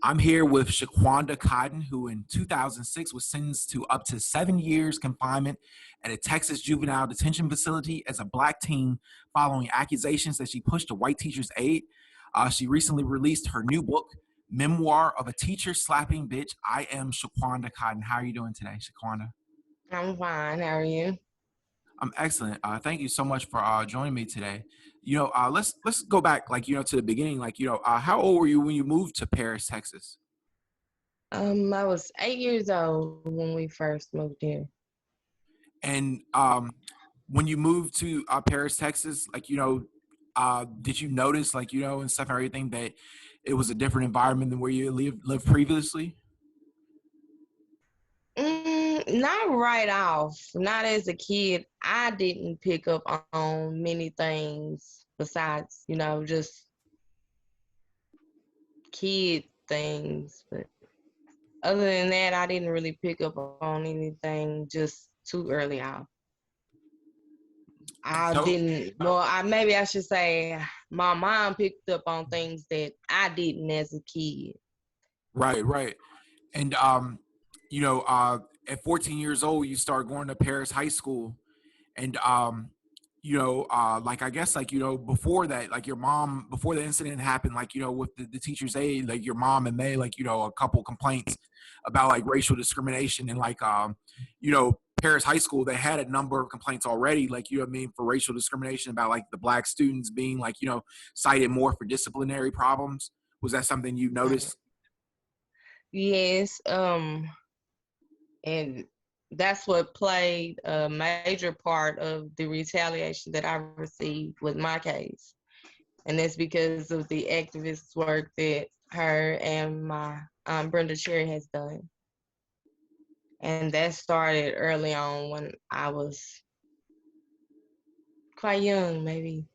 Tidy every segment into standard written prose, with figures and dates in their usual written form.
I'm here with Shaquanda Cotton, who in 2006 was sentenced to up to 7 years confinement at a Texas juvenile detention facility as a black teen following accusations that she pushed a white teacher's aide. She recently released her new book, Memoir of a Teacher Slapping Bitch. I am Shaquanda Cotton. How are you doing today, Shaquanda? I'm fine. How are you? I'm excellent. Thank you so much for joining me today. Let's go back, to the beginning. How old were you when you moved to Paris, Texas? I was 8 years old when we first moved here. And when you moved to Paris, Texas, did you notice, and stuff and everything, that it was a different environment than where you lived previously? Not right off. Not as a kid. I didn't pick up on many things besides, just kid things. But other than that, I didn't really pick up on anything just too early on. I So, didn't. Well, maybe I should say my mom picked up on things that I didn't as a kid. right, right. And at 14 years old, you start going to Paris High School, and I guess, before that, like your mom, before the incident happened, with the teacher's aide, like your mom had made, a couple complaints about like racial discrimination, and Paris High School, they had a number of complaints already, for racial discrimination about like the black students being cited more for disciplinary problems. Was that something you noticed? Yes, and that's what played a major part of the retaliation that I received with my case. And that's because of the activist work that her and my Brenda Cherry has done. And that started early on when I was quite young, maybe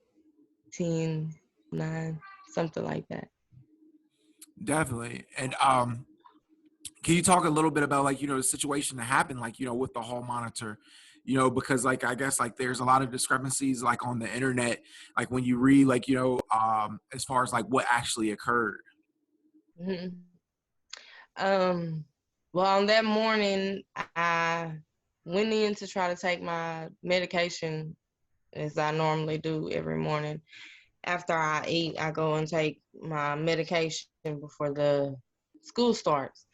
10, 9, something like that. Definitely. And can you talk a little bit about the situation that happened with the hall monitor? Because I guess there's a lot of discrepancies on the internet, when you read as far as what actually occurred. Mm-hmm. Well, on that morning, I went in to try to take my medication as I normally do every morning. After I eat, I go and take my medication before the school starts.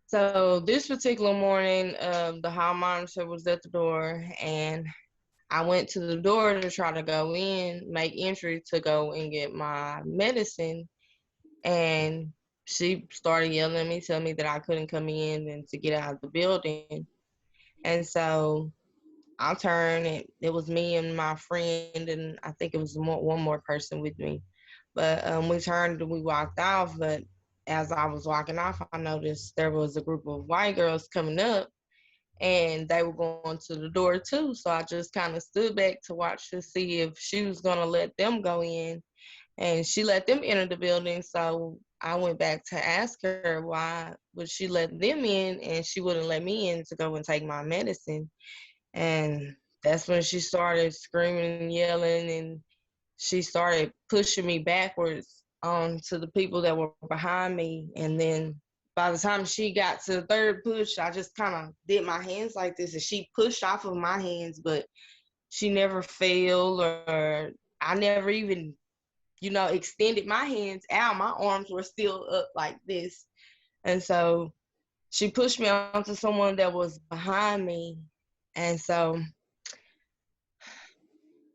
So this particular morning, the hall monitor was at the door, and I went to the door to try to go in, make entry to go and get my medicine, and she started yelling at me, telling me that I couldn't come in and to get out of the building. And so I turned, and it was me and my friend, and I think it was one more person with me. But we turned and we walked off. But as I was walking off, I noticed there was a group of white girls coming up, and they were going to the door too. So I just kind of stood back to watch to see if she was going to let them go in. And she let them enter the building. So I went back to ask her why would she let them in, and she wouldn't let me in to go and take my medicine. And that's when she started screaming and yelling, and she started pushing me backwards onto the people that were behind me. And then by the time she got to the third push, I just kind of did my hands like this, and she pushed off of my hands, but she never fell, or I never even, extended my hands out. My arms were still up like this. And so she pushed me onto someone that was behind me. And so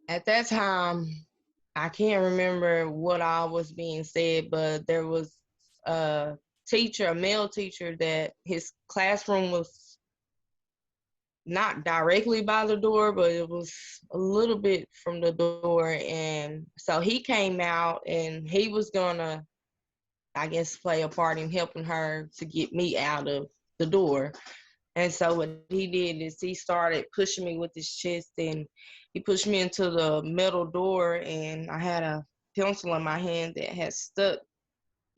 at that time, I can't remember what all was being said, but there was a teacher, a male teacher, that his classroom was not directly by the door, but it was a little bit from the door. And so he came out, and he was gonna, I guess, play a part in helping her to get me out of the door. And so what he did is he started pushing me with his chest, and he pushed me into the metal door, and I had a pencil in my hand that had stuck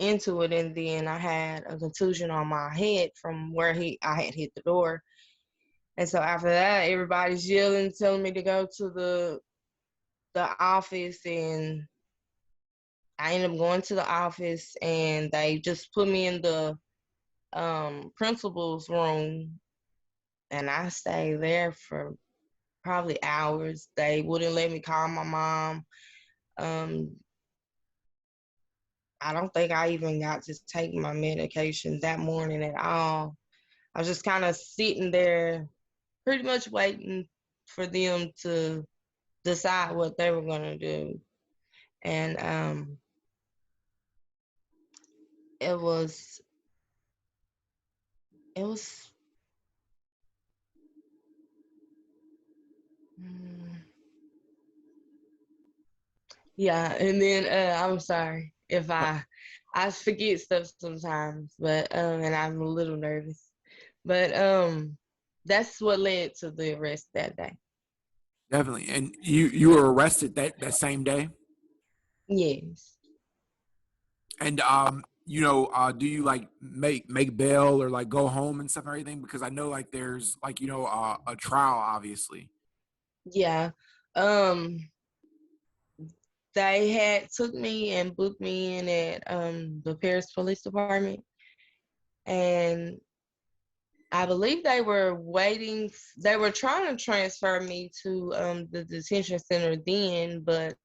into it, and then I had a contusion on my head from where I had hit the door. And so after that, everybody's yelling, telling me to go to the office, and I ended up going to the office, and they just put me in the principal's room, and I stayed there for probably hours. They wouldn't let me call my mom. Um, I don't think I even got to take my medication that morning at all. I was just kind of sitting there, pretty much waiting for them to decide what they were gonna do. And it was it was mm, yeah. And then I'm sorry if I forget stuff sometimes, but and I'm a little nervous. But that's what led to the arrest that day. Definitely. And you were arrested that same day? Yes. And do you like make bail or like go home and stuff and everything? Because I know like there's like a trial, obviously. Yeah. Um they had took me and booked me in at the Paris Police Department, and I believe they were trying to transfer me to the detention center then, but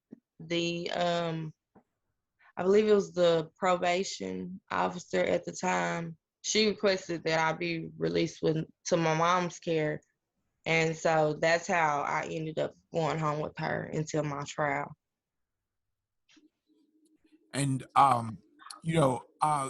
the I believe it was the probation officer at the time. She requested that I be released to my mom's care. And so that's how I ended up going home with her until my trial. And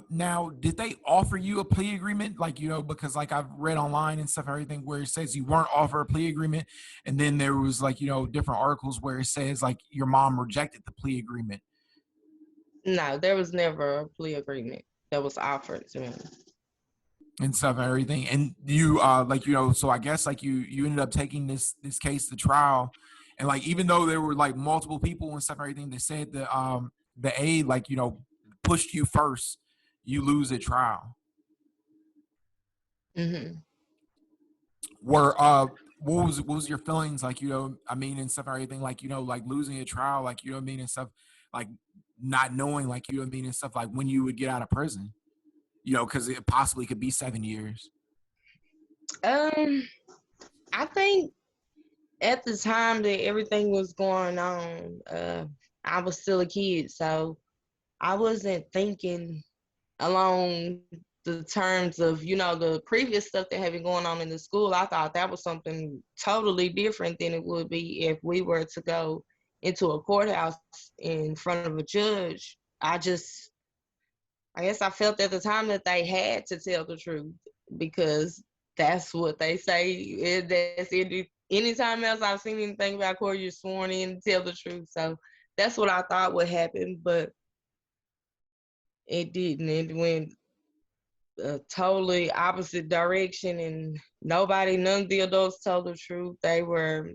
now did they offer you a plea agreement? Like, because like I've read online and stuff, everything where it says you weren't offered a plea agreement, and then there was like, different articles where it says like your mom rejected the plea agreement No, there was never a plea agreement that was offered to me. and stuff and everything. And you so I guess like you ended up taking this case to trial, and like even though there were like multiple people and stuff and everything that said that the aide like pushed you first, you lose at trial. Hmm. Were what was your feelings like, I mean, and stuff and everything, like like losing a trial, like I mean, and stuff, like not knowing, like I mean, and stuff, like when you would get out of prison, because it possibly could be 7 years. Um, I think at the time that everything was going on, I was still a kid, so I wasn't thinking along the terms of, the previous stuff that had been going on in the school. I thought that was something totally different than it would be if we were to go into a courthouse in front of a judge. I guess I felt at the time that they had to tell the truth, because that's what they say. That's anytime else I've seen anything about court, you're sworn in to tell the truth. So that's what I thought would happen, but it didn't. It went a totally opposite direction, and none of the adults told the truth. They were,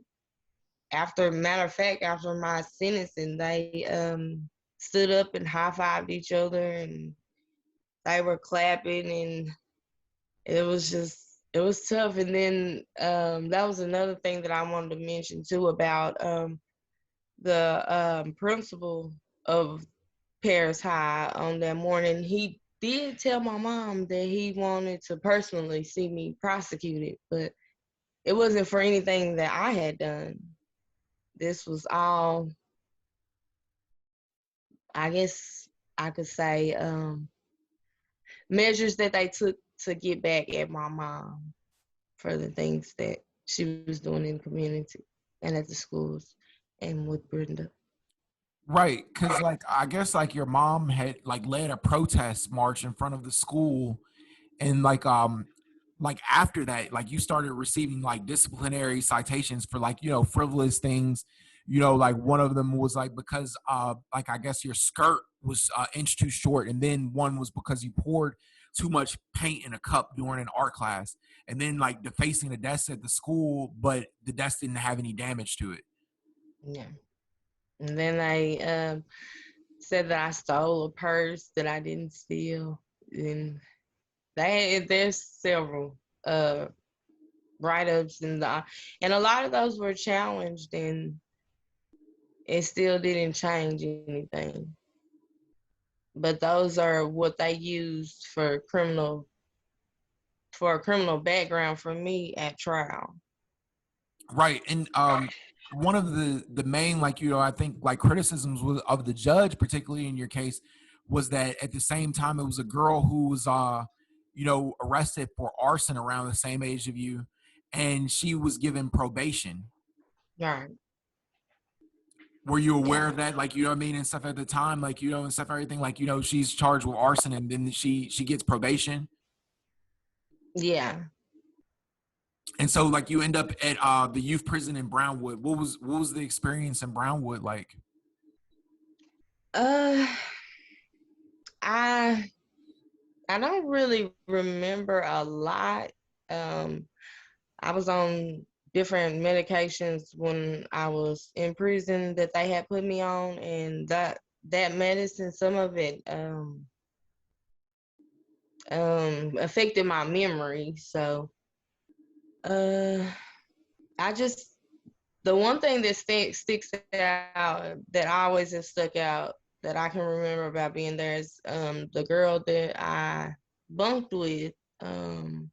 matter of fact, after my sentencing, they stood up and high-fived each other, and they were clapping, and it was tough. And then that was another thing that I wanted to mention too about the principal of Paris High on that morning. He did tell my mom that he wanted to personally see me prosecuted, but it wasn't for anything that I had done. This was all, I guess I could say, measures that they took to get back at my mom for the things that she was doing in the community and at the schools and with Brenda. Right, because like I guess like your mom had like led a protest march in front of the school, and like after that, like you started receiving like disciplinary citations for like frivolous things. Like one of them was like because like I guess your skirt was inch too short, and then one was because you poured too much paint in a cup during an art class, and then like defacing the desk at the school, but the desk didn't have any damage to it. Yeah. And then they said that I stole a purse that I didn't steal. And there's several uh, write-ups, and a lot of those were challenged, and it still didn't change anything. but those are what they used for a criminal background for me at trial. Right. And one of the main, like, I think like criticisms of the judge, particularly in your case, was that at the same time it was a girl who was arrested for arson around the same age of you, and she was given probation. Right. Were you aware Yeah. of that? Like, what I mean, and stuff at the time, like, and stuff, everything, like, she's charged with arson and then she gets probation. Yeah. And so like you end up at the youth prison in Brownwood. What was the experience in Brownwood like? Uh, I I don't really remember a lot. Um, I was on different medications when I was in prison that they had put me on, and that medicine, some of it affected my memory. So uh, I just the one thing that sticks out that I always have stuck out that I can remember about being there is the girl that I bunked with. Um,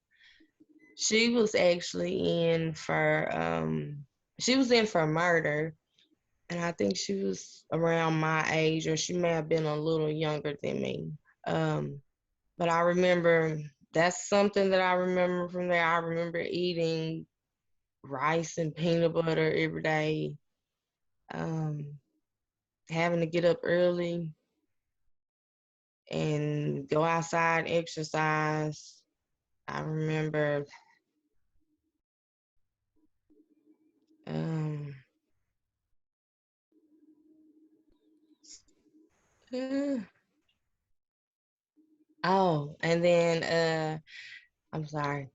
she was actually she was in for murder, and I think she was around my age, or she may have been a little younger than me. Um, but I remember that's something that I remember from there. I remember eating rice and peanut butter every day, having to get up early and go outside, exercise. I remember um, uh, oh, and then I'm sorry.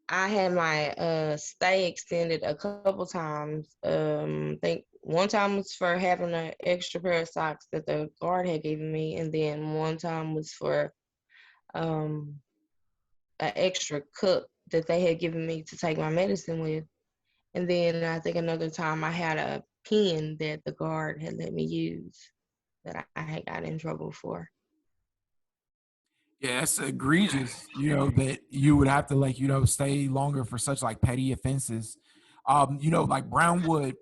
I had my stay extended a couple times. I think one time was for having an extra pair of socks that the guard had given me, and then one time was for um, an extra cup that they had given me to take my medicine with. And then I think another time I had a pen that the guard had let me use that I had got in trouble for. Yeah, that's egregious, that you would have to like, stay longer for such like petty offenses. Like Brownwood,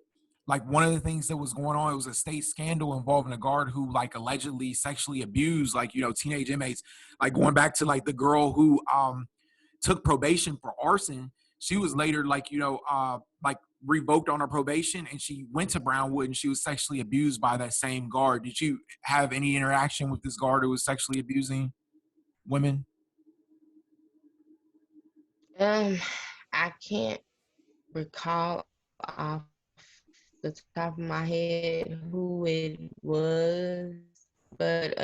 like one of the things that was going on, it was a state scandal involving a guard who like allegedly sexually abused like, teenage inmates. Like going back to like the girl who took probation for arson, she was later like, like revoked on her probation and she went to Brownwood and she was sexually abused by that same guard. Did you have any interaction with this guard who was sexually abusing women? Um, I can't recall off the top of my head who it was, but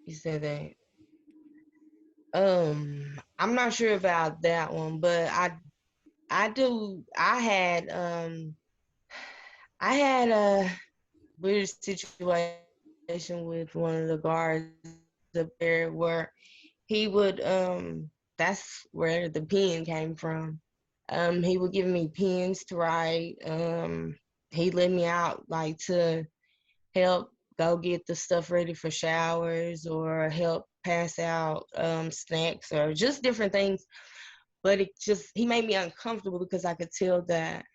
you said that. I'm not sure about that one, but I had a weird situation with one of the guards up there where he would that's where the pen came from. He would give me pens to write. He let me out like to help go get the stuff ready for showers or help pass out snacks or just different things. But he made me uncomfortable because I could tell that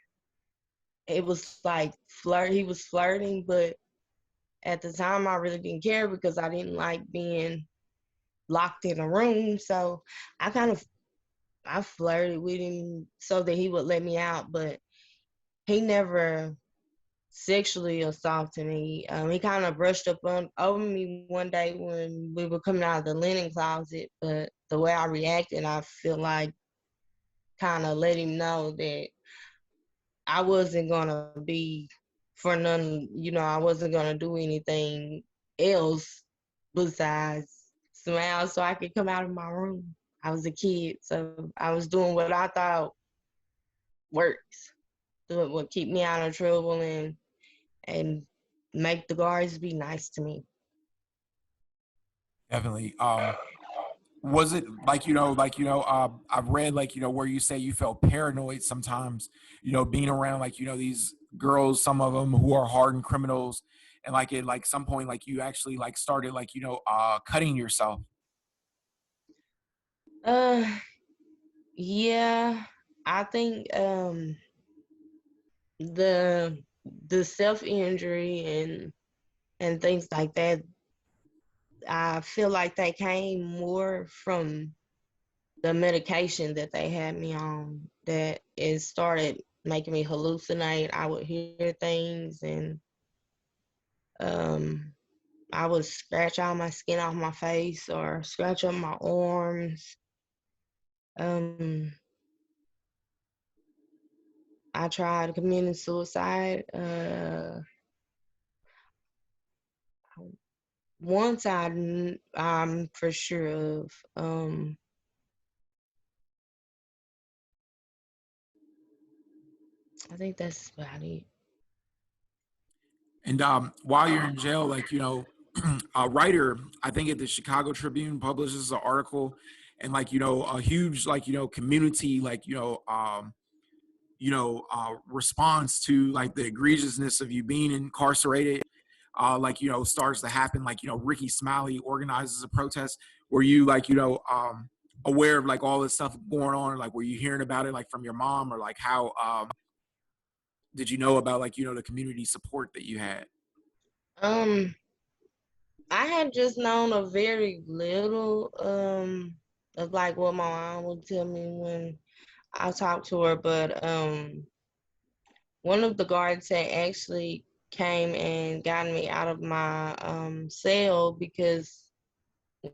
it was like he was flirting, but at the time I really didn't care because I didn't like being locked in a room. So I kind of I flirted with him so that he would let me out, but he never sexually assaulted me. He kind of brushed up over me one day when we were coming out of the linen closet, but the way I reacted, I feel like kind of let him know that I wasn't gonna be for none, I wasn't gonna do anything else besides smile so I could come out of my room. I was a kid, so I was doing what I thought works, doing what keep me out of trouble and make the guards be nice to me. Definitely. Was it like I've read like where you say you felt paranoid sometimes, being around like these girls, some of them who are hardened criminals, and like at like some point like you actually like started like cutting yourself. Uh, yeah, I think the the self injury and things like that, I feel like they came more from the medication that they had me on, that it started making me hallucinate. I would hear things, and um I would scratch all my skin off my face or scratch up my arms. Um I tried committing suicide. Once I'm for sure of. I think that's about it. And while you're in jail, like a writer, I think at the Chicago Tribune publishes an article, and like a huge like community like response to like the egregiousness of you being incarcerated, like starts to happen. Like Ricky Smiley organizes a protest. Were you like aware of like all this stuff going on? Like were you hearing about it like from your mom, or like how did you know about like the community support that you had? Um, I had just known a very little of like what my mom would tell me when I talked to her, but one of the guards had actually came and got me out of my cell, because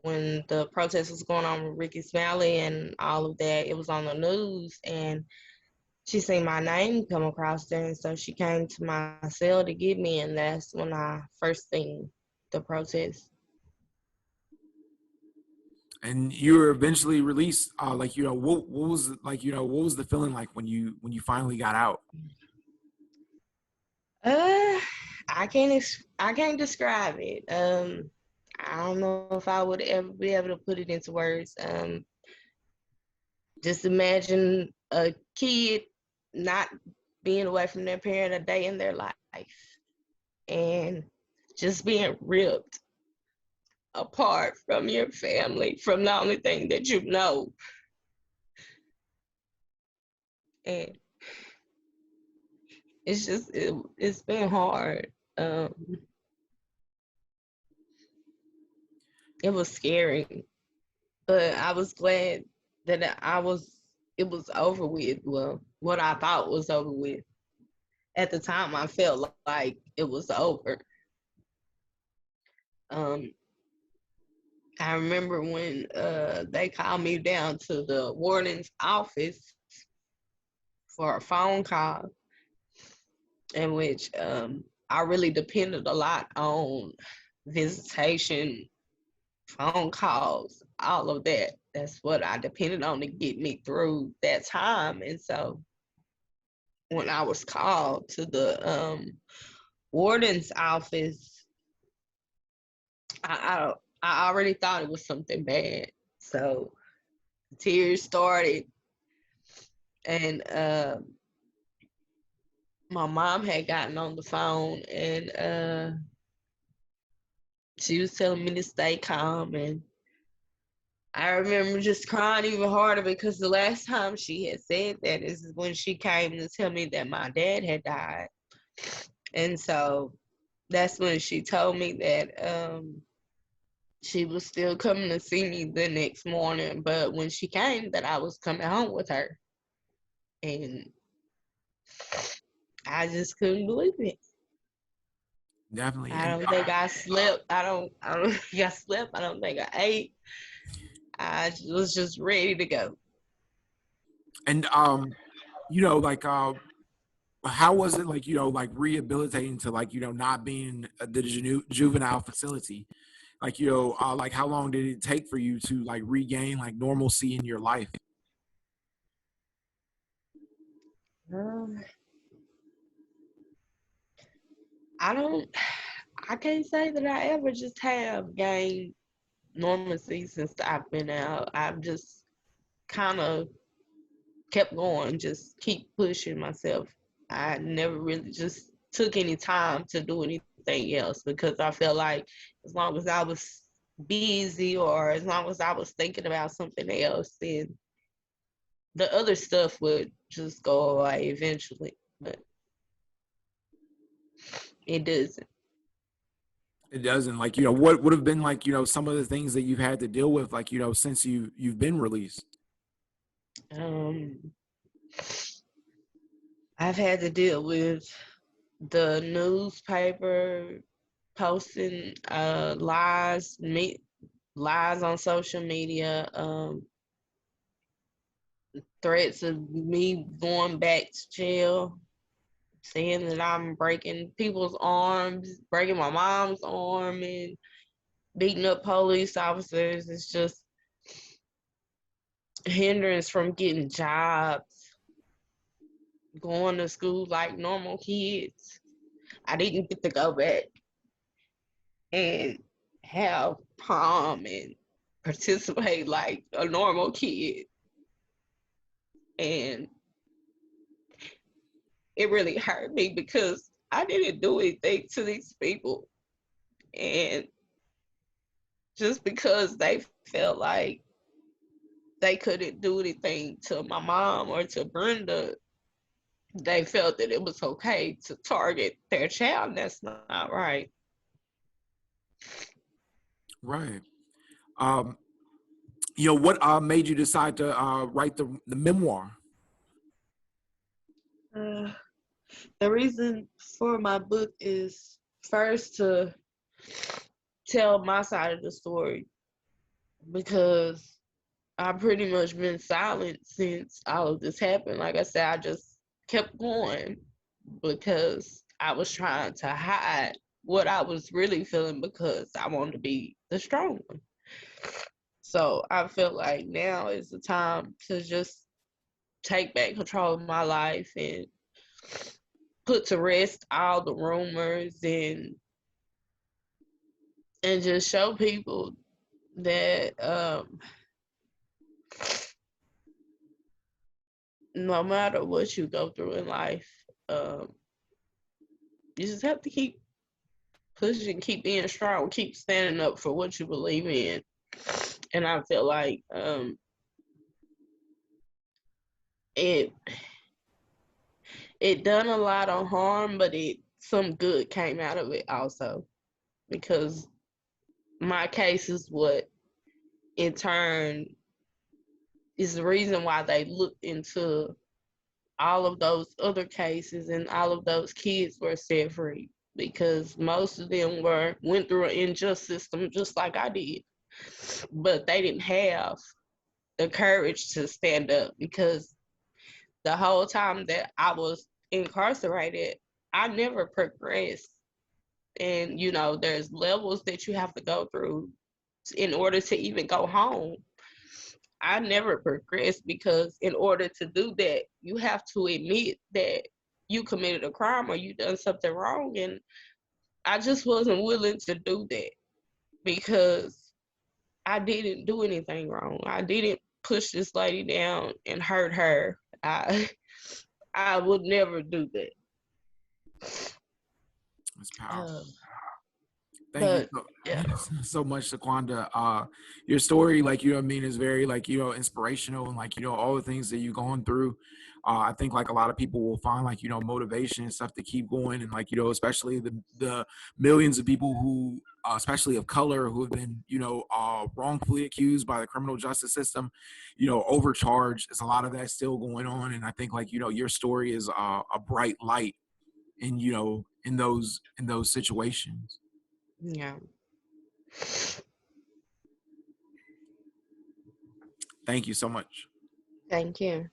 when the protest was going on with Ricky Smiley and all of that, it was on the news, and she seen my name come across there, and so she came to my cell to get me, and that's when I first seen the protest. And you were eventually released. Like what was like what was the feeling like when you finally got out? Uh, I can't describe it. I don't know if I would ever be able to put it into words. Just imagine a kid not being away from their parent a day in their life, and just being ripped apart from your family, from the only thing that you know. And it's been hard. Um, it was scary, but I was glad that it was over with. Well, what I thought was over with. At the time, I felt like it was over. Um, I remember when they called me down to the warden's office for a phone call, in which I really depended a lot on visitation, phone calls, all of that. That's what I depended on to get me through that time. And so when I was called to the warden's office, I, I already thought it was something bad. So tears started, and my mom had gotten on the phone, and she was telling me to stay calm. And I remember just crying even harder, because the last time she had said that is when she came to tell me that my dad had died. And so that's when she told me that she was still coming to see me the next morning, but when she came, that I was coming home with her. And I just couldn't believe it. Definitely. I don't think I slept. I don't think I slept. I don't think I ate. I was just ready to go. And like how was it like like rehabilitating to like not being the juvenile facility? Like like how long did it take for you to like regain like normalcy in your life? Um, I don't. I can't say that I ever just have gained normalcy since I've been out. I've just kind of kept going, just keep pushing myself. I never really just took any time to do anything else because I felt like as long as I was busy or as long as I was thinking about something else, then the other stuff would just go away eventually. But it doesn't. It doesn't. Like, what would have been like, some of the things that you've had to deal with, like, since you've been released? Um, I've had to deal with the newspaper posting lies on social media, threats of me going back to jail, saying that I'm breaking people's arms, breaking my mom's arm, and beating up police officers. It's just hindrance from getting jobs, going to school like normal kids. I didn't get to go back and have prom and participate like a normal kid. And it really hurt me because I didn't do anything to these people. And just because they felt like they couldn't do anything to my mom or to Brenda, they felt that it was okay to target their child. That's not right. Right. Um, what made you decide to write the memoir? Uh, the reason for my book is first to tell my side of the story because I've pretty much been silent since all of this happened. Like I said, I just kept going because I was trying to hide what I was really feeling because I wanted to be the strong one. So I feel like now is the time to just take back control of my life and put to rest all the rumors and just show people that no matter what you go through in life, um, you just have to keep pushing, keep being strong, keep standing up for what you believe in. And I feel like it it done a lot of harm, but some good came out of it also because my case is what in turn is the reason why they looked into all of those other cases and all of those kids were set free because most of them went through an unjust system just like I did, but they didn't have the courage to stand up because the whole time that I was incarcerated, I never progressed. And there's levels that you have to go through in order to even go home. I never progressed because in order to do that, you have to admit that you committed a crime or you done something wrong. And I just wasn't willing to do that because I didn't do anything wrong. I didn't push this lady down and hurt her. I would never do that. It's powerful. Uh, Thank you but yeah, so much, Shaquanda. Your story, like, I mean, is very, like, inspirational, and, like, all the things that you've gone through. I think, like, a lot of people will find, like, motivation and stuff to keep going, and, like, especially the millions of people who, especially of color, who have been, wrongfully accused by the criminal justice system, overcharged. There's a lot of that still going on, and I think, like, your story is a bright light in, in those situations. yeah. Thank you so much. Thank you.